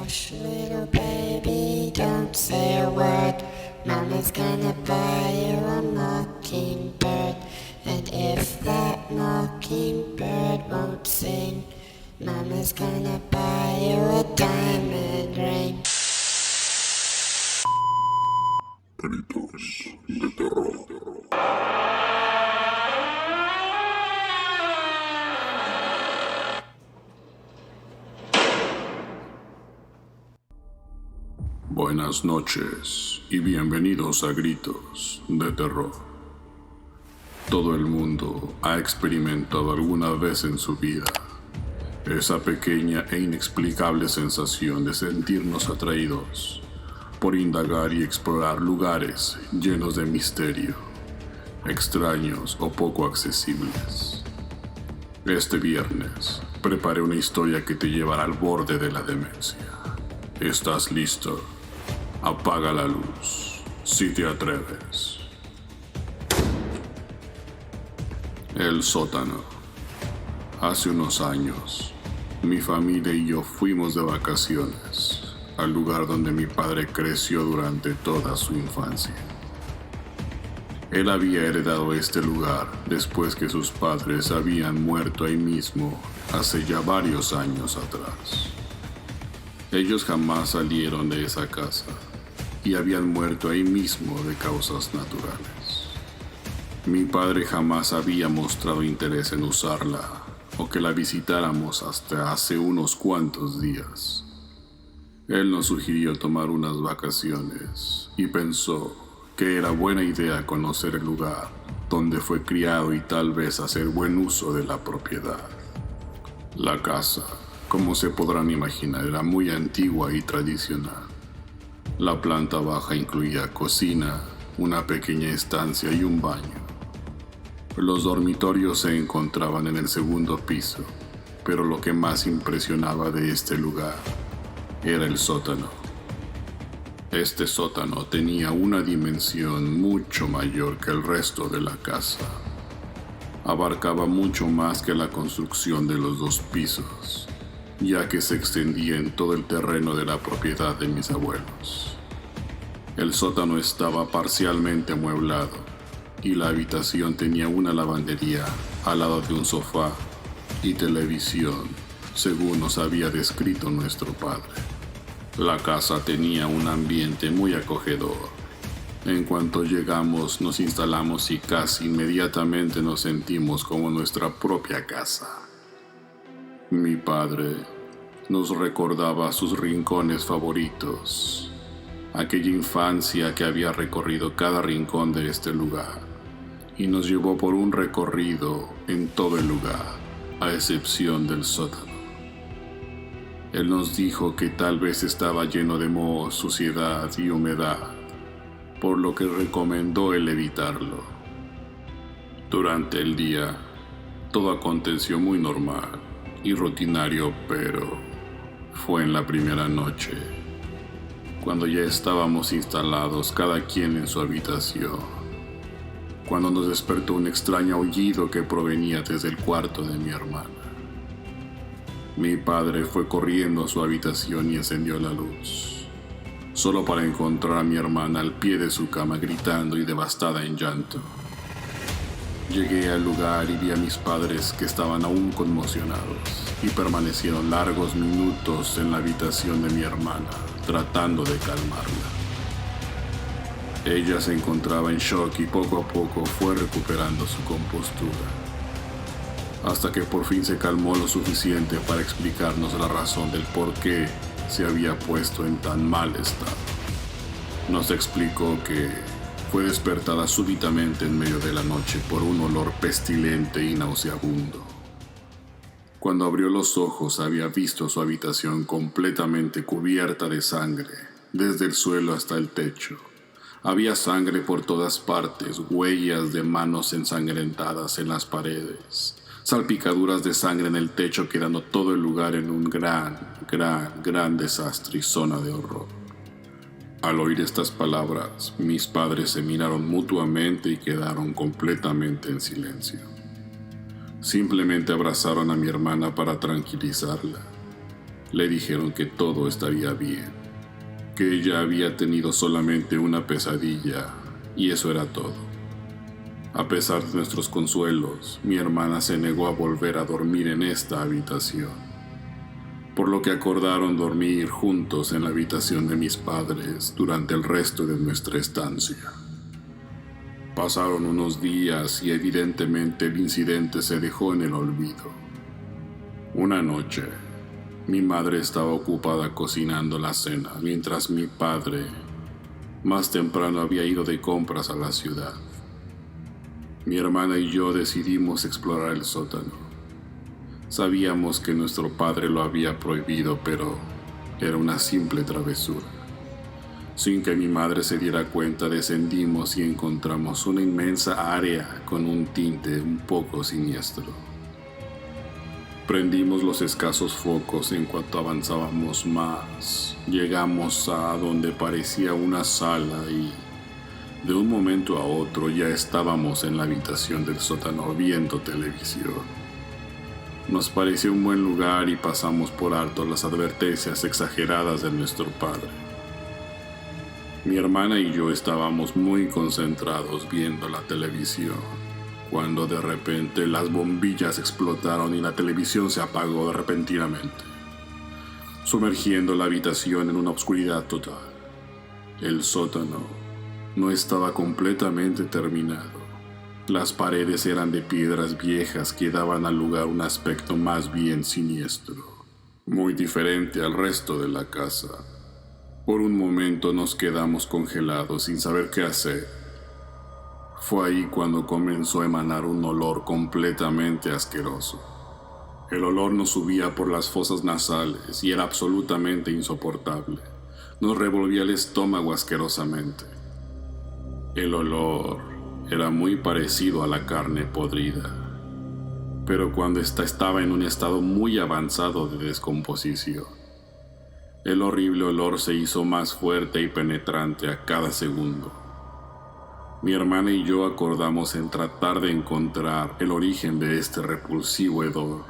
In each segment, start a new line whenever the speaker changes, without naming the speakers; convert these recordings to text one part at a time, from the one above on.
Hush, little baby, don't say a word. Mama's gonna buy you a mockingbird. And if that mockingbird won't sing, Mama's gonna buy you a diamond ring.
Gritos de terror. Buenas noches y bienvenidos a Gritos de Terror. Todo el mundo ha experimentado alguna vez en su vida esa pequeña e inexplicable sensación de sentirnos atraídos por indagar y explorar lugares llenos de misterio, extraños o poco accesibles. Este viernes preparé una historia que te llevará al borde de la demencia. ¿Estás listo? Apaga la luz, si te atreves. El sótano. Hace unos años, mi familia y yo fuimos de vacaciones al lugar donde mi padre creció durante toda su infancia. Él había heredado este lugar después que sus padres habían muerto ahí mismo hace ya varios años atrás. Ellos jamás salieron de esa casa y habían muerto ahí mismo de causas naturales. Mi padre jamás había mostrado interés en usarla o que la visitáramos hasta hace unos cuantos días. Él nos sugirió tomar unas vacaciones y pensó que era buena idea conocer el lugar donde fue criado y tal vez hacer buen uso de la propiedad. La casa, como se podrán imaginar, era muy antigua y tradicional. La planta baja incluía cocina, una pequeña estancia y un baño. Los dormitorios se encontraban en el segundo piso, pero lo que más impresionaba de este lugar era el sótano. Este sótano tenía una dimensión mucho mayor que el resto de la casa. Abarcaba mucho más que la construcción de los 2 pisos, ya que se extendía en todo el terreno de la propiedad de mis abuelos. El sótano estaba parcialmente amueblado y la habitación tenía una lavandería al lado de un sofá y televisión, según nos había descrito nuestro padre. La casa tenía un ambiente muy acogedor. En cuanto llegamos, nos instalamos y casi inmediatamente nos sentimos como nuestra propia casa. Mi padre nos recordaba sus rincones favoritos, aquella infancia que había recorrido cada rincón de este lugar, y nos llevó por un recorrido en todo el lugar, a excepción del sótano. Él nos dijo que tal vez estaba lleno de moho, suciedad y humedad, por lo que recomendó el evitarlo. Durante el día, todo aconteció muy normal y rutinario, pero fue en la primera noche, cuando ya estábamos instalados cada quien en su habitación, cuando nos despertó un extraño aullido que provenía desde el cuarto de mi hermana. Mi padre fue corriendo a su habitación y encendió la luz, solo para encontrar a mi hermana al pie de su cama gritando y devastada en llanto. Llegué al lugar y vi a mis padres que estaban aún conmocionados y permanecieron largos minutos en la habitación de mi hermana, tratando de calmarla. Ella se encontraba en shock y poco a poco fue recuperando su compostura, hasta que por fin se calmó lo suficiente para explicarnos la razón del por qué se había puesto en tan mal estado. Nos explicó que fue despertada súbitamente en medio de la noche por un olor pestilente y nauseabundo. Cuando abrió los ojos había visto su habitación completamente cubierta de sangre, desde el suelo hasta el techo. Había sangre por todas partes, huellas de manos ensangrentadas en las paredes, salpicaduras de sangre en el techo, quedando todo el lugar en un gran desastre y zona de horror. Al oír estas palabras, mis padres se miraron mutuamente y quedaron completamente en silencio. Simplemente abrazaron a mi hermana para tranquilizarla. Le dijeron que todo estaría bien, que ella había tenido solamente una pesadilla y eso era todo. A pesar de nuestros consuelos, mi hermana se negó a volver a dormir en esta habitación, por lo que acordaron dormir juntos en la habitación de mis padres durante el resto de nuestra estancia. Pasaron unos días y evidentemente el incidente se dejó en el olvido. Una noche, mi madre estaba ocupada cocinando la cena mientras mi padre, más temprano, había ido de compras a la ciudad. Mi hermana y yo decidimos explorar el sótano. Sabíamos que nuestro padre lo había prohibido, pero era una simple travesura. Sin que mi madre se diera cuenta, descendimos y encontramos una inmensa área con un tinte un poco siniestro. Prendimos los escasos focos en cuanto avanzábamos más. Llegamos a donde parecía una sala y, de un momento a otro, ya estábamos en la habitación del sótano viendo televisión. Nos pareció un buen lugar y pasamos por alto las advertencias exageradas de nuestro padre. Mi hermana y yo estábamos muy concentrados viendo la televisión, cuando de repente las bombillas explotaron y la televisión se apagó repentinamente, sumergiendo la habitación en una oscuridad total. El sótano no estaba completamente terminado. Las paredes eran de piedras viejas que daban al lugar un aspecto más bien siniestro, muy diferente al resto de la casa. Por un momento nos quedamos congelados sin saber qué hacer. Fue ahí cuando comenzó a emanar un olor completamente asqueroso. El olor nos subía por las fosas nasales y era absolutamente insoportable. Nos revolvía el estómago asquerosamente. El olor era muy parecido a la carne podrida, pero cuando ésta estaba en un estado muy avanzado de descomposición. El horrible olor se hizo más fuerte y penetrante a cada segundo. Mi hermana y yo acordamos en tratar de encontrar el origen de este repulsivo hedor,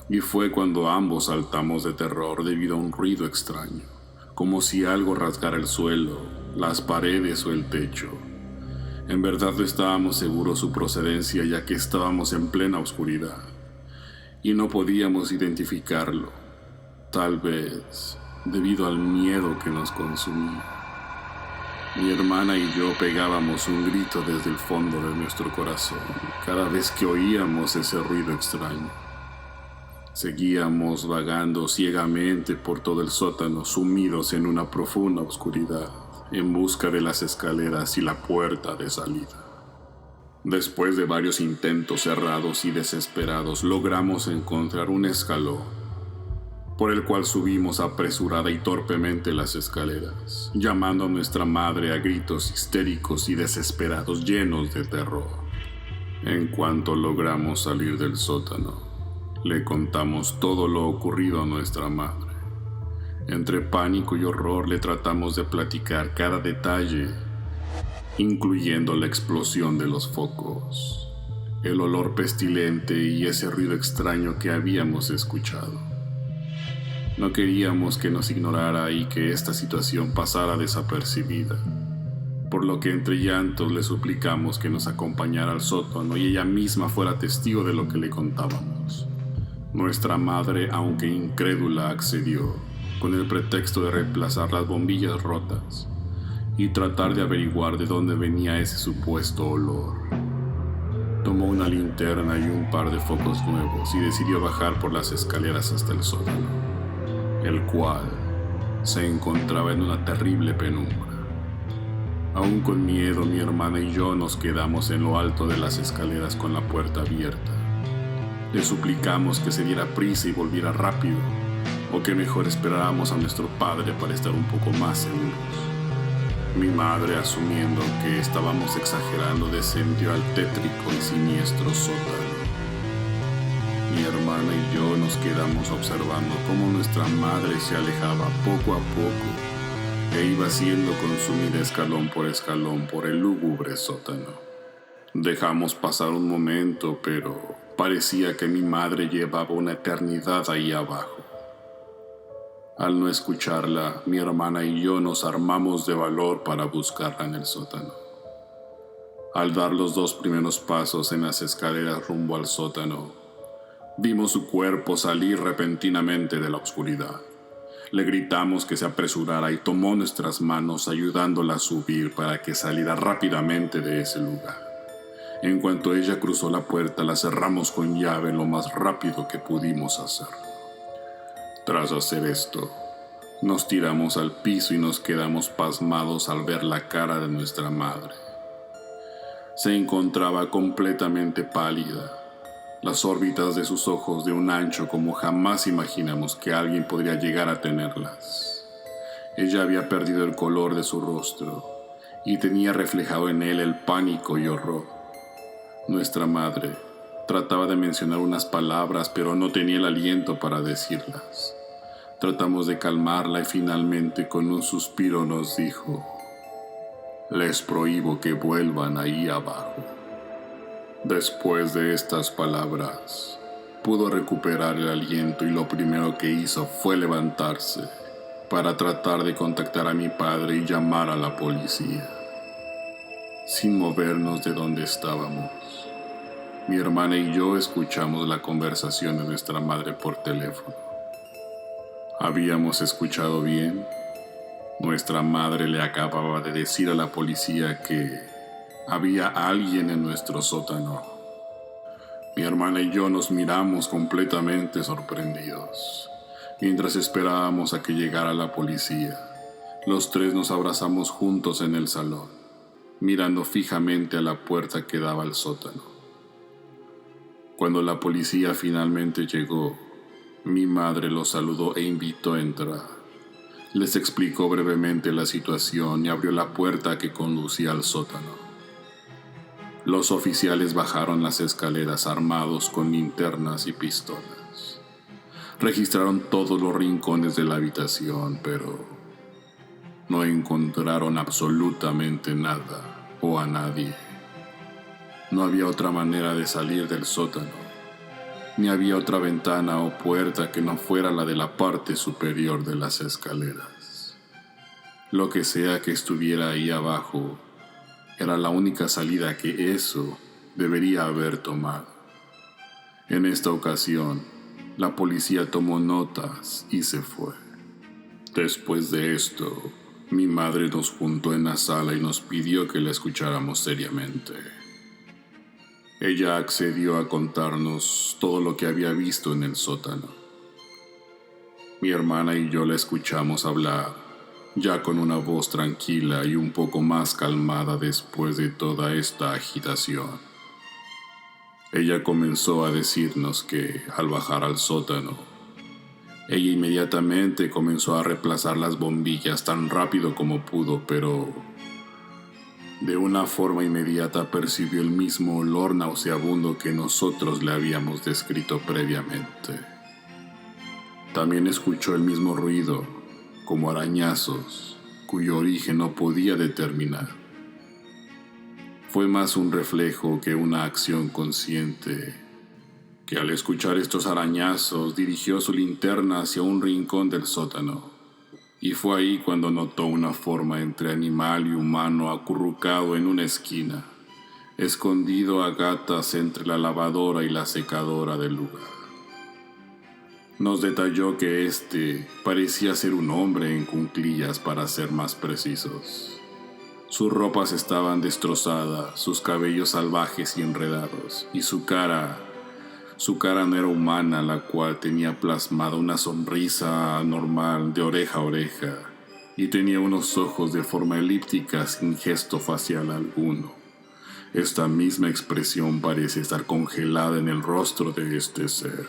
y fue cuando ambos saltamos de terror debido a un ruido extraño, como si algo rasgara el suelo, las paredes o el techo. En verdad no estábamos seguros su procedencia, ya que estábamos en plena oscuridad y no podíamos identificarlo, tal vez debido al miedo que nos consumía. Mi hermana y yo pegábamos un grito desde el fondo de nuestro corazón cada vez que oíamos ese ruido extraño. Seguíamos vagando ciegamente por todo el sótano, sumidos en una profunda oscuridad, en busca de las escaleras y la puerta de salida. Después de varios intentos cerrados y desesperados, logramos encontrar un escalón, por el cual subimos apresurada y torpemente las escaleras, llamando a nuestra madre a gritos histéricos y desesperados, llenos de terror. En cuanto logramos salir del sótano, le contamos todo lo ocurrido a nuestra madre. Entre pánico y horror le tratamos de platicar cada detalle, incluyendo la explosión de los focos, el olor pestilente y ese ruido extraño que habíamos escuchado. No queríamos que nos ignorara y que esta situación pasara desapercibida, por lo que entre llantos le suplicamos que nos acompañara al sótano y ella misma fuera testigo de lo que le contábamos. Nuestra madre, aunque incrédula, accedió, con el pretexto de reemplazar las bombillas rotas y tratar de averiguar de dónde venía ese supuesto olor. Tomó una linterna y un par de focos nuevos y decidió bajar por las escaleras hasta el sótano, el cual se encontraba en una terrible penumbra. Aún con miedo, mi hermana y yo nos quedamos en lo alto de las escaleras con la puerta abierta. Le suplicamos que se diera prisa y volviera rápido, o que mejor esperáramos a nuestro padre para estar un poco más seguros. Mi madre, asumiendo que estábamos exagerando, descendió al tétrico y siniestro sótano. Mi hermana y yo nos quedamos observando cómo nuestra madre se alejaba poco a poco e iba siendo consumida escalón por el lúgubre sótano. Dejamos pasar un momento, pero parecía que mi madre llevaba una eternidad ahí abajo. Al no escucharla, mi hermana y yo nos armamos de valor para buscarla en el sótano. Al dar los 2 primeros pasos en las escaleras rumbo al sótano, vimos su cuerpo salir repentinamente de la oscuridad. Le gritamos que se apresurara y tomó nuestras manos ayudándola a subir para que saliera rápidamente de ese lugar. En cuanto ella cruzó la puerta, la cerramos con llave lo más rápido que pudimos hacerlo. Tras hacer esto, nos tiramos al piso y nos quedamos pasmados al ver la cara de nuestra madre. Se encontraba completamente pálida, las órbitas de sus ojos de un ancho como jamás imaginamos que alguien podría llegar a tenerlas. Ella había perdido el color de su rostro y tenía reflejado en él el pánico y horror. Nuestra madre trataba de mencionar unas palabras, pero no tenía el aliento para decirlas. Tratamos de calmarla y finalmente con un suspiro nos dijo: «Les prohíbo que vuelvan ahí abajo». Después de estas palabras, pudo recuperar el aliento y lo primero que hizo fue levantarse para tratar de contactar a mi padre y llamar a la policía. Sin movernos de donde estábamos, mi hermana y yo escuchamos la conversación de nuestra madre por teléfono. ¿Habíamos escuchado bien? Nuestra madre le acababa de decir a la policía que había alguien en nuestro sótano. Mi hermana y yo nos miramos completamente sorprendidos. Mientras esperábamos a que llegara la policía, los 3 nos abrazamos juntos en el salón, mirando fijamente a la puerta que daba al sótano. Cuando la policía finalmente llegó, mi madre los saludó e invitó a entrar. Les explicó brevemente la situación y abrió la puerta que conducía al sótano. Los oficiales bajaron las escaleras armados con linternas y pistolas. Registraron todos los rincones de la habitación, pero no encontraron absolutamente nada o a nadie. No había otra manera de salir del sótano, ni había otra ventana o puerta que no fuera la de la parte superior de las escaleras. Lo que sea que estuviera ahí abajo era la única salida que eso debería haber tomado. En esta ocasión, la policía tomó notas y se fue. Después de esto, mi madre nos juntó en la sala y nos pidió que la escucháramos seriamente. Ella accedió a contarnos todo lo que había visto en el sótano. Mi hermana y yo la escuchamos hablar, ya con una voz tranquila y un poco más calmada después de toda esta agitación. Ella comenzó a decirnos que, al bajar al sótano, ella inmediatamente comenzó a reemplazar las bombillas tan rápido como pudo, pero de una forma inmediata percibió el mismo olor nauseabundo que nosotros le habíamos descrito previamente. También escuchó el mismo ruido, como arañazos, cuyo origen no podía determinar. Fue más un reflejo que una acción consciente, que al escuchar estos arañazos dirigió su linterna hacia un rincón del sótano, y fue ahí cuando notó una forma entre animal y humano acurrucado en una esquina, escondido a gatas entre la lavadora y la secadora del lugar. Nos detalló que este parecía ser un hombre en cuclillas, para ser más precisos. Sus ropas estaban destrozadas, sus cabellos salvajes y enredados, y su cara no era humana, la cual tenía plasmada una sonrisa normal de oreja a oreja, y tenía unos ojos de forma elíptica sin gesto facial alguno. Esta misma expresión parece estar congelada en el rostro de este ser.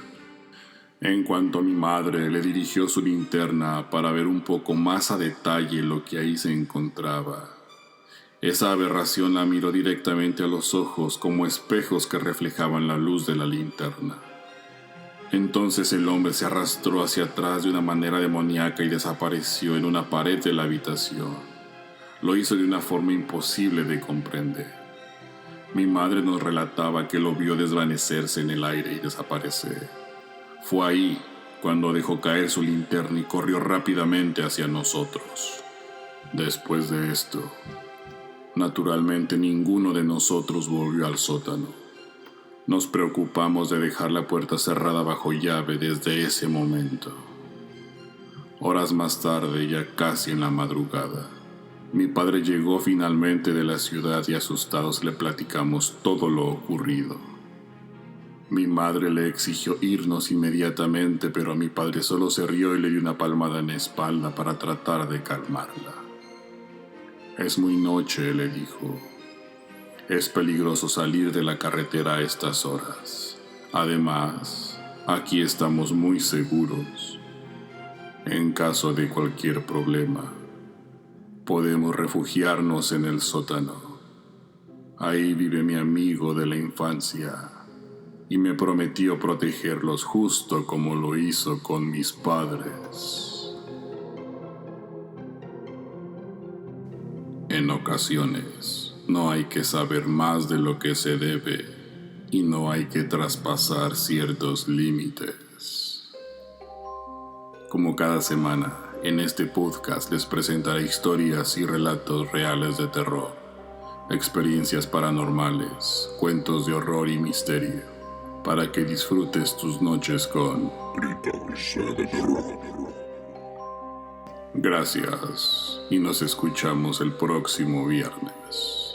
En cuanto mi madre le dirigió su linterna para ver un poco más a detalle lo que ahí se encontraba, esa aberración la miró directamente a los ojos como espejos que reflejaban la luz de la linterna. Entonces el hombre se arrastró hacia atrás de una manera demoníaca y desapareció en una pared de la habitación. Lo hizo de una forma imposible de comprender. Mi madre nos relataba que lo vio desvanecerse en el aire y desaparecer. Fue ahí cuando dejó caer su linterna y corrió rápidamente hacia nosotros. Después de esto, naturalmente ninguno de nosotros volvió al sótano. Nos preocupamos de dejar la puerta cerrada bajo llave desde ese momento. Horas más tarde, ya casi en la madrugada, mi padre llegó finalmente de la ciudad y asustados le platicamos todo lo ocurrido. Mi madre le exigió irnos inmediatamente, pero mi padre solo se rió y le dio una palmada en la espalda para tratar de calmarla. Es muy noche, le dijo. Es peligroso salir de la carretera a estas horas. Además, aquí estamos muy seguros. En caso de cualquier problema, podemos refugiarnos en el sótano. Ahí vive mi amigo de la infancia y me prometió protegerlos justo como lo hizo con mis padres. En ocasiones, no hay que saber más de lo que se debe y no hay que traspasar ciertos límites. Como cada semana, en este podcast les presentaré historias y relatos reales de terror, experiencias paranormales, cuentos de horror y misterio, para que disfrutes tus noches con Risa de Terror. Gracias y nos escuchamos el próximo viernes.